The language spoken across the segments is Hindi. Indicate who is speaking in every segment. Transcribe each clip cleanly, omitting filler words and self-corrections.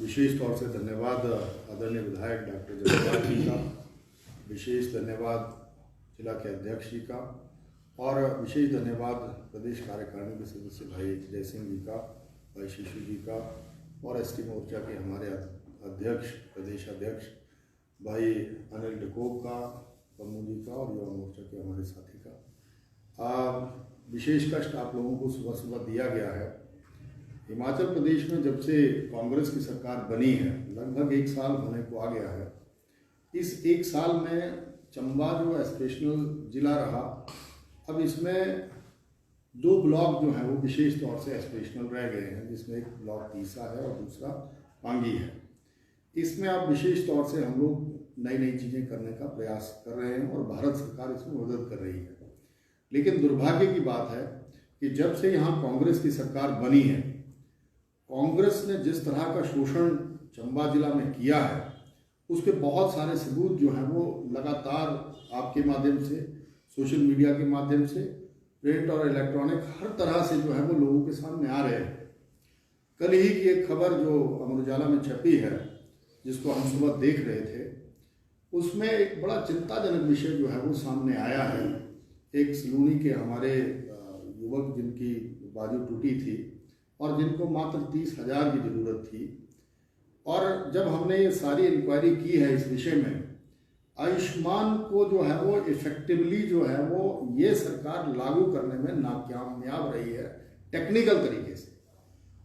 Speaker 1: विशेष तौर से धन्यवाद आदरणीय विधायक डॉक्टर जयप्रकाश जी का, विशेष धन्यवाद जिला के अध्यक्ष जी का और विशेष धन्यवाद प्रदेश कार्यकारिणी के सदस्य भाई जय सिंह जी का, भाई शिशु जी का और एसटी मोर्चा के हमारे अध्यक्ष प्रदेश अध्यक्ष भाई अनिल डकोब का, पन्नू जी का और युवा मोर्चा के हमारे साथी का। विशेष कष्ट आप लोगों को सुबह सुबह दिया गया है। हिमाचल प्रदेश में जब से कांग्रेस की सरकार बनी है, लगभग 1 साल होने को आ गया है। इस 1 साल में चंबा जो एस्पिरेशनल जिला रहा, अब इसमें 2 ब्लॉक जो हैं वो विशेष तौर से एस्पिरेशनल रह गए हैं, जिसमें एक ब्लॉक तीसा है और दूसरा पांगी है। इसमें अब विशेष तौर से हम लोग नई नई चीज़ें करने का प्रयास कर रहे हैं और भारत सरकार इसमें मदद कर रही है। लेकिन दुर्भाग्य की बात है कि जब से यहाँ कांग्रेस की सरकार बनी है, कांग्रेस ने जिस तरह का शोषण चंबा जिला में किया है, उसके बहुत सारे सबूत जो हैं वो लगातार आपके माध्यम से, सोशल मीडिया के माध्यम से, प्रिंट और इलेक्ट्रॉनिक हर तरह से जो है वो लोगों के सामने आ रहे हैं। कल ही की एक खबर जो अमर उजाला में छपी है, जिसको हम सुबह देख रहे थे, उसमें एक बड़ा चिंताजनक विषय जो है वो सामने आया है। एक सलूनी के हमारे युवक जिनकी बाजू टूटी थी और जिनको मात्र 30,000 की ज़रूरत थी, और जब हमने ये सारी इंक्वायरी की है इस विषय में, आयुष्मान को जो है वो इफेक्टिवली जो है वो ये सरकार लागू करने में नाकामयाब रही है टेक्निकल तरीके से।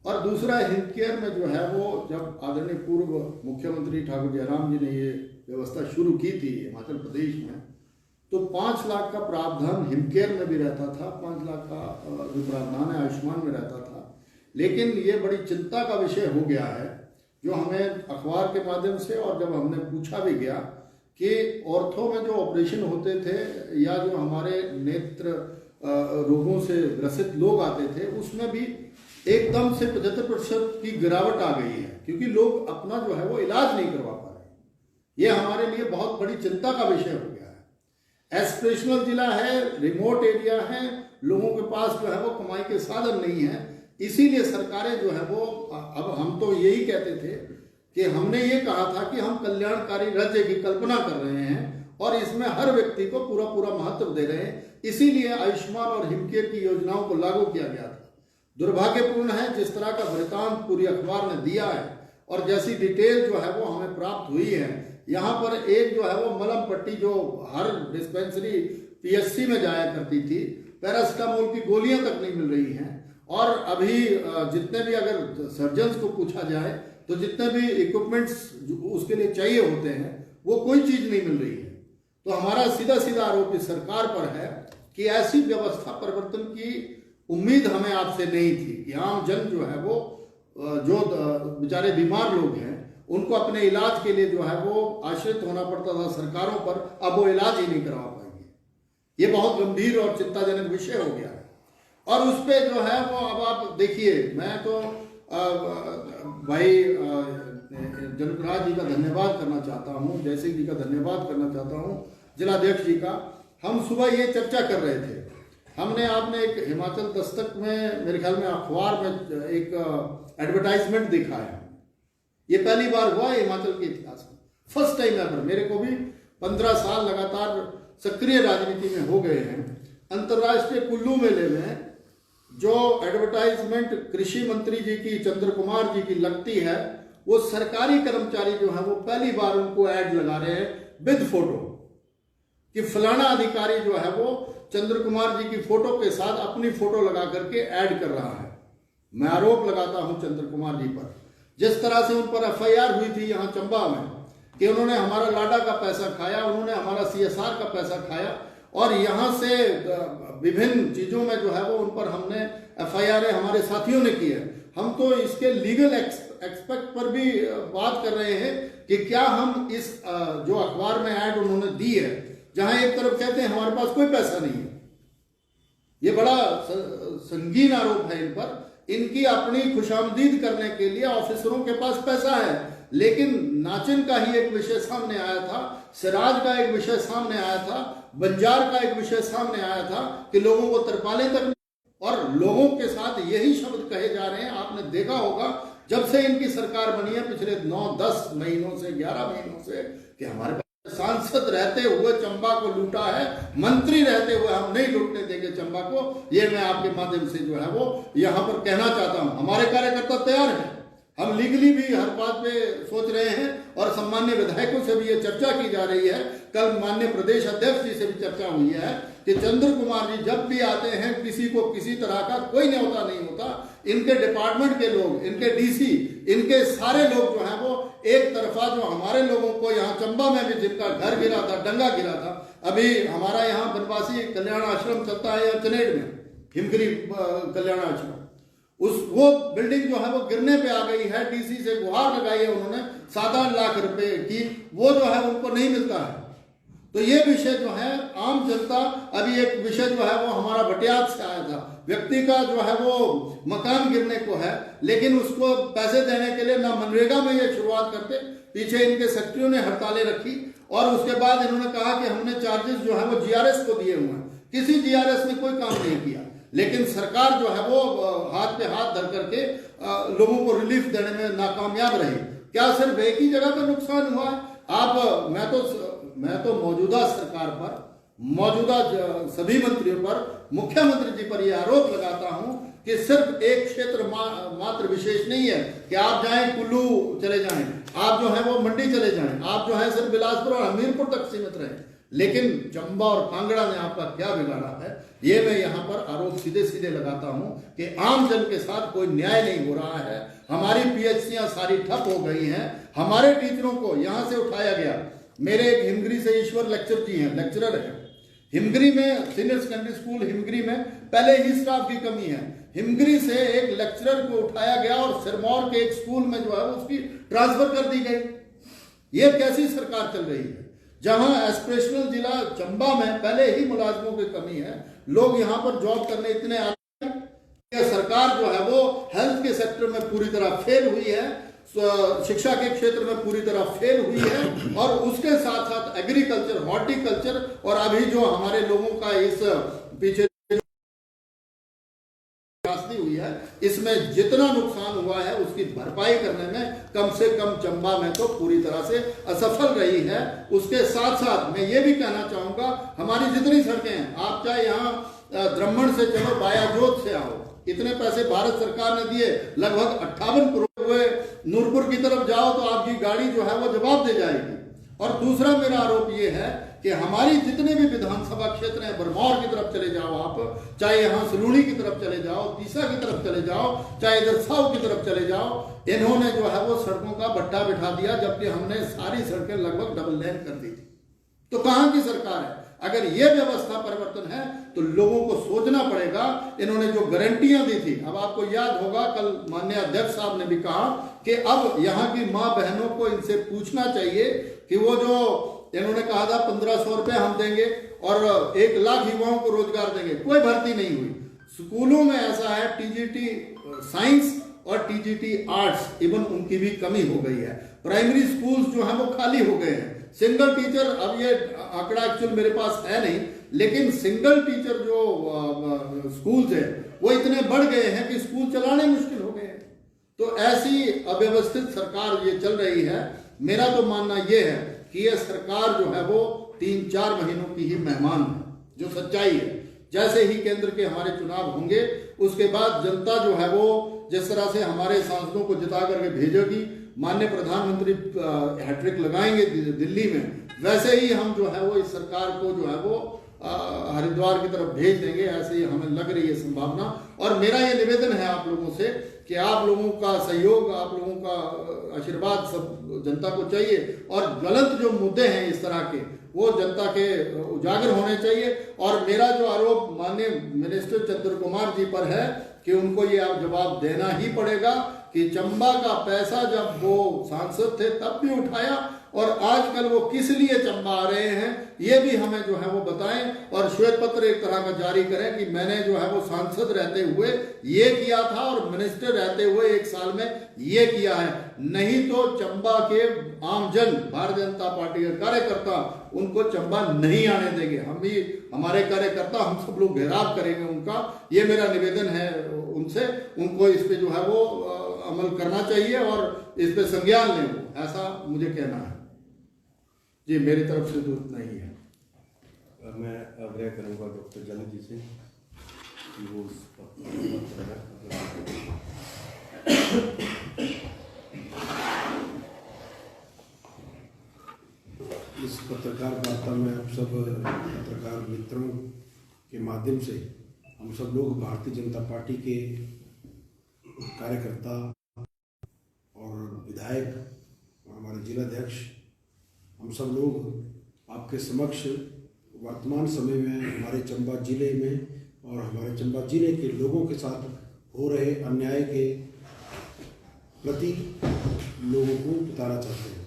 Speaker 1: और दूसरा, हेल्थ केयर में जो है वो जब आदरणीय पूर्व मुख्यमंत्री ठाकुर जयराम जी ने ये व्यवस्था शुरू की थी हिमाचल प्रदेश में, तो 5 लाख का प्रावधान हेल्थ केयर में भी रहता था, 5 लाख का जो प्रावधान है आयुष्मान में रहता था। लेकिन ये बड़ी चिंता का विषय हो गया है, जो हमें अखबार के माध्यम से और जब हमने पूछा भी गया कि ऑर्थो में जो ऑपरेशन होते थे या जो हमारे नेत्र रोगों से ग्रसित लोग आते थे, उसमें भी एकदम से 75% की गिरावट आ गई है, क्योंकि लोग अपना जो है वो इलाज नहीं करवा पा रहे। ये हमारे लिए बहुत बड़ी चिंता का विषय हो गया है। एस्पिरेशनल जिला है, रिमोट एरिया है, लोगों के पास जो है वो कमाई के साधन नहीं है, इसीलिए सरकारें जो है वो, अब हम तो यही कहते थे कि हमने ये कहा था कि हम कल्याणकारी राज्य की कल्पना कर रहे हैं और इसमें हर व्यक्ति को पूरा पूरा महत्व दे रहे हैं, इसीलिए आयुष्मान और हिम केयर की योजनाओं को लागू किया गया था। दुर्भाग्यपूर्ण है जिस तरह का वृतांत पूरी अखबार ने दिया है और जैसी डिटेल जो है वो हमें प्राप्त हुई है। यहाँ पर एक जो है वो मलम पट्टी जो हर डिस्पेंसरी PSC में जाया करती थी, पैरासिटामोल की गोलियां तक नहीं मिल रही हैं। और अभी जितने भी, अगर सर्जन्स को पूछा जाए तो जितने भी इक्विपमेंट्स उसके लिए चाहिए होते हैं, वो कोई चीज़ नहीं मिल रही है। तो हमारा सीधा सीधा आरोप इस सरकार पर है कि ऐसी व्यवस्था परिवर्तन की उम्मीद हमें आपसे नहीं थी कि आम जन जो है वो, जो बेचारे बीमार लोग हैं, उनको अपने इलाज के लिए जो है वो आश्रित होना पड़ता था सरकारों पर, अब वो इलाज ही नहीं करवा पाएंगे। ये बहुत गंभीर और चिंताजनक विषय हो गया है। और उस पर जो है वो, अब आप देखिए, मैं तो भाई जयप्रकाश जी का धन्यवाद करना चाहता हूँ, जय सिंह जी का धन्यवाद करना चाहता हूँ, जिलाध्यक्ष जी का। हम सुबह ये चर्चा कर रहे थे, हमने, आपने एक हिमाचल दस्तक में, मेरे ख्याल में अखबार में एक एडवर्टाइजमेंट देखा है। ये पहली बार हुआ है हिमाचल के इतिहास में, फर्स्ट टाइम एवर। मेरे को भी 15 साल लगातार सक्रिय राजनीति में हो गए हैं। अंतर्राष्ट्रीय कुल्लू मेले में जो एडवर्टाइजमेंट कृषि मंत्री जी की, चंद्र कुमार जी की लगती है, वो सरकारी कर्मचारी जो है वो पहली बार उनको ऐड लगा रहे हैं विद फोटो, कि फलाना अधिकारी जो है वो चंद्र कुमार जी की फोटो के साथ अपनी फोटो लगा करके ऐड कर रहा है। मैं आरोप लगाता हूं चंद्र कुमार जी पर, जिस तरह से उन पर FIR हुई थी यहाँ चंबा में कि उन्होंने हमारा लाडा का पैसा खाया, उन्होंने हमारा CSR का पैसा खाया, और यहाँ से विभिन्न चीज़ों में जो है वो उन पर हमने FIR हमारे साथियों ने की है। हम तो इसके लीगल एक्सपेक्ट पर भी बात कर रहे हैं कि क्या हम इस जो अखबार में ऐड उन्होंने दी है, जहां एक तरफ कहते हैं हमारे पास कोई पैसा नहीं है, ये बड़ा संगीन आरोप है इन पर। इनकी अपनी खुशामदीद करने के लिए ऑफिसरों के पास पैसा है, लेकिन नाचिन का ही एक विषय सामने आया था, सिराज का एक विषय सामने आया था, बंजार का एक विषय सामने आया था कि लोगों को तरपालें तक, और लोगों के साथ यही शब्द कहे जा रहे हैं। आपने देखा होगा जब से इनकी सरकार बनी है पिछले 9-10 महीनों से, 11 महीनों से, कि हमारे पास सांसद रहते हुए चंबा को लूटा है, मंत्री रहते हुए हम नहीं लूटने देंगे चंबा को। ये मैं आपके माध्यम से जो है वो यहाँ पर कहना चाहता हूँ। हमारे कार्यकर्ता तैयार हैं, हम लीगली भी हर बात पे सोच रहे हैं और सम्मान्य विधायकों से भी ये चर्चा की जा रही है। कल माननीय प्रदेश अध्यक्ष जी से भी चर्चा हुई है कि चंद्र कुमार जी जब भी आते हैं किसी को किसी तरह का कोई न्योता नहीं होता, इनके डिपार्टमेंट के लोग, इनके डीसी, इनके सारे लोग जो हैं वो एक तरफा जो हमारे लोगों को यहाँ चंबा में भी जिनका घर गिरा था, डंगा गिरा था, अभी हमारा यहाँ बनवासी कल्याण आश्रम चलता है यहाँ चनेट में, हिमगिरी कल्याण आश्रम, वो बिल्डिंग जो है वो गिरने पे आ गई है। डीसी से गुहार लगाई है उन्होंने 7-8 लाख रुपए की, वो जो है उनको नहीं मिलता है। तो ये विषय जो है आम जनता, अभी एक विषय जो है वो हमारा भटियात से आया था, व्यक्ति का जो है वो मकान गिरने को है, लेकिन उसको पैसे देने के लिए ना मनरेगा में ये शुरुआत करते, पीछे इनके सेक्रेटरियों ने हड़तालें रखी और उसके बाद इन्होंने कहा कि हमने चार्जेस जो है वो जीआरएस को दिए हुए हैं। किसी जीआरएस ने कोई काम नहीं किया, लेकिन सरकार जो है वो हाथ पे हाथ धर करके लोगों को रिलीफ देने में नाकामयाब रही। क्या सिर्फ एक ही जगह पर नुकसान हुआ है? मैं तो मौजूदा सरकार पर, मौजूदा सभी मंत्रियों पर, मुख्यमंत्री जी पर यह आरोप लगाता हूं कि सिर्फ एक क्षेत्र मात्र विशेष नहीं है कि आप जाएं कुल्लू चले जाएं, आप जो है वो मंडी चले जाएं, आप जो है सिर्फ बिलासपुर और हमीरपुर तक सीमित रहे, लेकिन चंबा और कांगड़ा ने आपका क्या बिगाड़ा है? ये मैं यहाँ पर आरोप सीधे सीधे लगाता हूँ कि आम जन के साथ कोई न्याय नहीं हो रहा है। हमारी पीएचसियां सारी ठप हो गई हैं, हमारे टीचरों को यहाँ से उठाया गया। मेरे एक हिमगिरी से ईश्वर लेक्चर जी हैं, लेक्चरर हैं हिमगिरी में, सीनियर सेकेंडरी स्कूल हिमगिरी में पहले ही स्टाफ की कमी है। हिमगिरी से एक लेक्चरर को उठाया गया और सिरमौर के एक स्कूल में जो है उसकी ट्रांसफर कर दी गई। ये कैसी सरकार चल रही है? जहां एस्पिरेशनल जिला चंबा में पहले ही मुलाजमों की कमी है, लोग यहां पर जॉब करने इतने आते हैं कि सरकार जो है वो हेल्थ के सेक्टर में पूरी तरह फेल हुई है, शिक्षा के क्षेत्र में पूरी तरह फेल हुई है, और उसके साथ साथ एग्रीकल्चर, हॉर्टिकल्चर और अभी जो हमारे लोगों का इस पीछे हुई है, इसमें जितना नुकसान हुआ है उसकी भरपाई करने में कम से कम चंबा में तो पूरी तरह से असफल रही है। उसके साथ साथ मैं ये भी कहना चाहूंगा, हमारी जितनी सड़कें हैं, आप चाहे यहाँ द्रम्मण से चलो, बायाजोत से आओ, इतने पैसे भारत सरकार ने दिए, लगभग 58 करोड़ हुए। नूरपुर की तरफ जाओ तो आपकी गाड़ी जो है वो जवाब दे जाएगी। और दूसरा मेरा आरोप ये है कि हमारी जितने भी विधानसभा क्षेत्र हैं, बरमौर की तरफ चले जाओ आप, चाहे यहाँ सलूणी की तरफ चले जाओ, तीसा की तरफ चले जाओ, चाहे इधर साउ की तरफ चले जाओ, इन्होंने जो है वो सड़कों का भट्टा बिठा दिया, जबकि हमने सारी सड़कें लगभग डबल लेन कर दी थी। तो कहां की सरकार है? अगर ये व्यवस्था परिवर्तन है तो लोगों को सोचना पड़ेगा। इन्होंने जो गारंटियां दी थी, अब आपको याद होगा कल माननीय अध्यक्ष साहब ने भी कहा कि अब यहाँ की मां बहनों को इनसे पूछना चाहिए कि वो जो इन्होंने कहा था 1500 रुपए हम देंगे और 1 लाख युवाओं को रोजगार देंगे, कोई भर्ती नहीं हुई। स्कूलों में ऐसा है, टीजीटी साइंस और टीजीटी आर्ट्स, इवन उनकी भी कमी हो गई है। प्राइमरी स्कूल्स जो है वो खाली हो गए हैं। सिंगल टीचर, अब ये आंकड़ा एक्चुअल मेरे पास है नहीं, लेकिन सिंगल टीचर जो स्कूल्स है वो इतने बढ़ गए हैं कि स्कूल चलाने मुश्किल हो गए हैं। तो ऐसी अव्यवस्थित सरकार ये चल रही है। मेरा तो मानना ये है कि ये सरकार जो है वो 3-4 महीनों की ही मेहमान है, जो सच्चाई है। जैसे ही केंद्र के हमारे चुनाव होंगे, उसके बाद जनता जो है वो जिस तरह से हमारे सांसदों को जिता करके भेजेगी, माननीय प्रधानमंत्री हैट्रिक लगाएंगे दिल्ली में, वैसे ही हम जो है वो इस सरकार को जो है वो हरिद्वार की तरफ भेज देंगे, ऐसे ही हमें लग रही है संभावना। और मेरा ये निवेदन है आप लोगों से कि आप लोगों का सहयोग, आप लोगों का आशीर्वाद सब जनता को चाहिए, और गलत जो मुद्दे हैं इस तरह के वो जनता के उजागर होने चाहिए। और मेरा जो आरोप माननीय मिनिस्टर चंद्र कुमार जी पर है कि उनको ये आप जवाब देना ही पड़ेगा कि चंबा का पैसा जब वो सांसद थे तब भी उठाया, और आजकल वो किस लिए चंबा आ रहे हैं ये भी हमें जो है वो बताएं, और श्वेत पत्र एक तरह का जारी करें कि मैंने जो है वो सांसद रहते हुए ये किया था और मिनिस्टर रहते हुए 1 साल में ये किया है। नहीं तो चंबा के आमजन, भारतीय जनता पार्टी के कार्यकर्ता उनको चंबा नहीं आने देंगे। हम भी, हमारे कार्यकर्ता, हम सब लोग घेराव करेंगे उनका। ये मेरा निवेदन है उनसे, उनको इस पे जो है वो अमल करना चाहिए और इस पर संज्ञान लें वो, ऐसा मुझे कहना है। जी, मेरी तरफ से तो इतना ही है।
Speaker 2: मैं आग्रह करूंगा डॉक्टर जानी जी से कि वो
Speaker 3: इस पत्रकार वार्ता में आप सब पत्रकार मित्रों के माध्यम से हम सब लोग भारतीय जनता पार्टी के कार्यकर्ता और विधायक, हमारे जिलाध्यक्ष, हम सब लोग आपके समक्ष वर्तमान समय में हमारे चंबा जिले में और हमारे चंबा जिले के लोगों के साथ हो रहे अन्याय के प्रति लोगों को बताना चाहते हैं।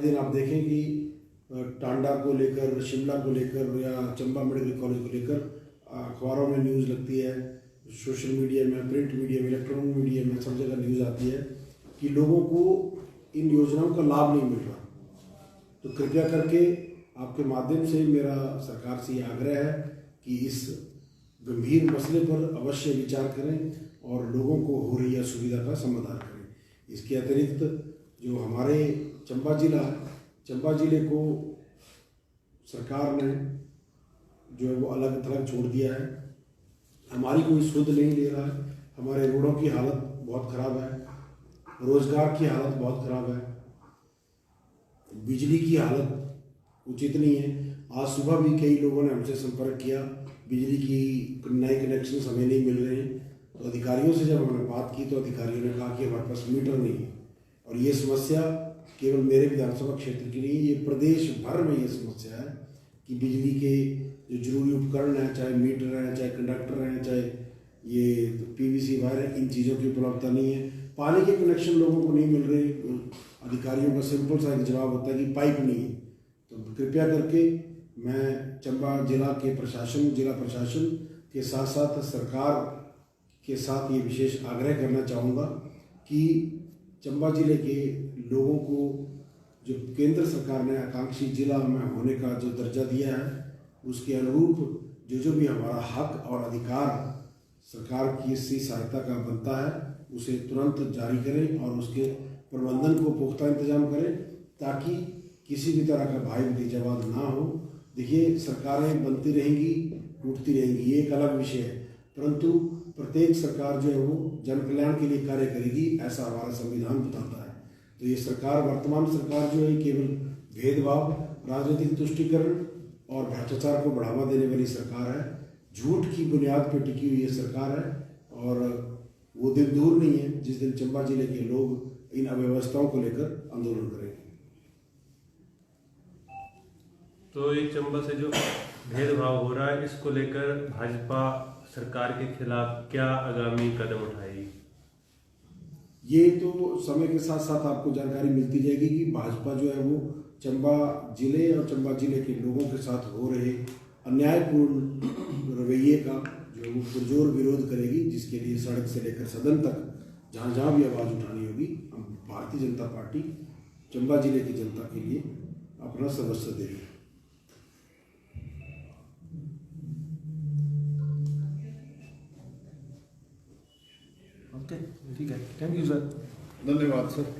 Speaker 3: दिन आप देखें कि टांडा को लेकर, शिमला को लेकर या चंबा मेडिकल कॉलेज को लेकर अखबारों में न्यूज़ लगती है, सोशल मीडिया में, प्रिंट मीडिया में, इलेक्ट्रॉनिक मीडिया में, सब जगह न्यूज़ आती है कि लोगों को इन योजनाओं का लाभ नहीं मिल रहा। तो कृपया करके आपके माध्यम से मेरा सरकार से ये आग्रह है कि इस गंभीर मसले पर अवश्य विचार करें और लोगों को हो रही असुविधा का समाधान करें। इसके अतिरिक्त जो हमारे चंबा जिले को सरकार ने जो है वो अलग थलग छोड़ दिया है। हमारी कोई सुध नहीं ले रहा है। हमारे रोडों की हालत बहुत ख़राब है, रोजगार की हालत बहुत ख़राब है, बिजली की हालत उचित नहीं है। आज सुबह भी कई लोगों ने हमसे संपर्क किया, बिजली की नए कनेक्शन हमें नहीं मिल रहे हैं। तो अधिकारियों से जब हमने बात की तो अधिकारियों ने कहा कि हमारे पास मीटर नहीं है। और ये समस्या केवल मेरे विधानसभा क्षेत्र की नहीं, ये प्रदेश भर में ये समस्या है कि बिजली के जो जरूरी उपकरण हैं, चाहे मीटर हैं, चाहे कंडक्टर हैं, चाहे ये PVC वायर है, इन चीज़ों की उपलब्धता नहीं है। पानी के कनेक्शन लोगों को नहीं मिल रहे। अधिकारियों का सिंपल सा एक जवाब होता है कि पाइप नहीं है। तो कृपया करके मैं चंबा जिला प्रशासन के साथ साथ सरकार के साथ ये विशेष आग्रह करना चाहूँगा कि चंबा जिले के लोगों को जो केंद्र सरकार ने आकांक्षी जिला में होने का जो दर्जा दिया है, उसके अनुरूप जो भी हमारा हक और अधिकार सरकार की इसी सहायता का बनता है, उसे तुरंत जारी करें और उसके प्रबंधन को पुख्ता इंतजाम करें ताकि किसी भी तरह का भाई भतीजावाद ना हो। देखिए, सरकारें बनती रहेंगी, टूटती रहेंगी, ये एक अलग विषय है, परंतु प्रत्येक सरकार जो है वो जन कल्याण के लिए कार्य करेगी, ऐसा हमारा संविधान बताता है। तो ये सरकार, वर्तमान सरकार जो है, केवल भेदभाव, राजनीतिक तुष्टीकरण और भ्रष्टाचार को बढ़ावा देने वाली सरकार है। झूठ की बुनियाद पर टिकी हुई ये सरकार है और वो दिन दूर नहीं है जिस दिन चंबा जिले के लोग इन अव्यवस्थाओं को लेकर आंदोलन करेंगे।
Speaker 4: तो ये चंबा से जो भेदभाव हो रहा है, इसको लेकर भाजपा सरकार के खिलाफ क्या आगामी कदम उठाएगी?
Speaker 3: ये तो समय के साथ साथ आपको जानकारी मिलती जाएगी कि भाजपा जो है वो चंबा जिले और चंबा जिले के लोगों के साथ हो रहे अन्यायपूर्ण रवैये का जो वो पुरजोर विरोध करेगी, जिसके लिए सड़क से लेकर सदन तक जहाँ जहाँ भी आवाज़ उठानी होगी, हम भारतीय जनता पार्टी चंबा जिले की जनता के लिए अपना सर्वस्व देगी।
Speaker 5: ओके, ठीक है, थैंक यू सर।
Speaker 1: धन्यवाद सर।